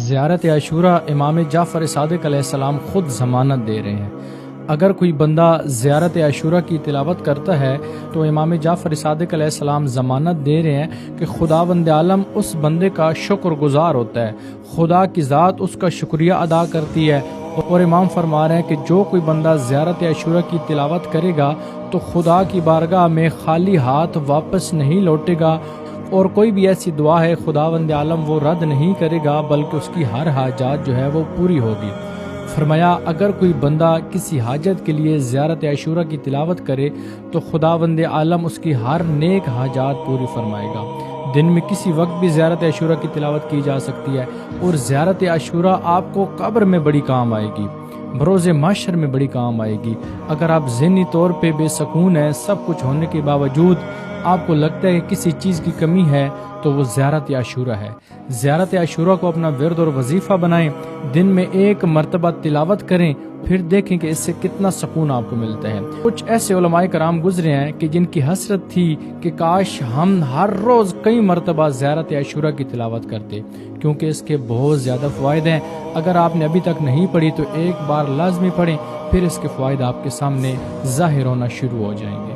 زیارت عاشورہ امام جعفر صادق علیہ السلام خود ضمانت دے رہے ہیں۔ اگر کوئی بندہ زیارت عاشورہ کی تلاوت کرتا ہے تو امام جعفر صادق علیہ السلام ضمانت دے رہے ہیں کہ خداوند عالم اس بندے کا شکر گزار ہوتا ہے، خدا کی ذات اس کا شکریہ ادا کرتی ہے، اور امام فرما رہے ہیں کہ جو کوئی بندہ زیارت عاشورہ کی تلاوت کرے گا تو خدا کی بارگاہ میں خالی ہاتھ واپس نہیں لوٹے گا، اور کوئی بھی ایسی دعا ہے خداوند عالم وہ رد نہیں کرے گا بلکہ اس کی ہر حاجات جو ہے وہ پوری ہوگی۔ فرمایا اگر کوئی بندہ کسی حاجت کے لیے زیارت عاشورہ کی تلاوت کرے تو خداوند عالم اس کی ہر نیک حاجات پوری فرمائے گا۔ دن میں کسی وقت بھی زیارت عاشورہ کی تلاوت کی جا سکتی ہے، اور زیارت عاشورہ آپ کو قبر میں بڑی کام آئے گی، بروز محشر میں بڑی کام آئے گی۔ اگر آپ ذہنی طور پہ بے سکون ہیں، سب کچھ ہونے کے باوجود آپ کو لگتا ہے کہ کسی چیز کی کمی ہے تو وہ زیارت عاشورہ ہے۔ زیارت عاشورہ کو اپنا ورد اور وظیفہ بنائیں، دن میں 1 مرتبہ تلاوت کریں، پھر دیکھیں کہ اس سے کتنا سکون آپ کو ملتا ہے۔ کچھ ایسے علماء کرام گزرے ہیں کہ جن کی حسرت تھی کہ کاش ہم ہر روز کئی مرتبہ زیارت عاشورہ کی تلاوت کرتے، کیونکہ اس کے بہت زیادہ فوائد ہیں۔ اگر آپ نے ابھی تک نہیں پڑھی تو ایک بار لازمی پڑھیں، پھر اس کے فوائد آپ کے سامنے ظاہر ہونا شروع ہو جائیں گے۔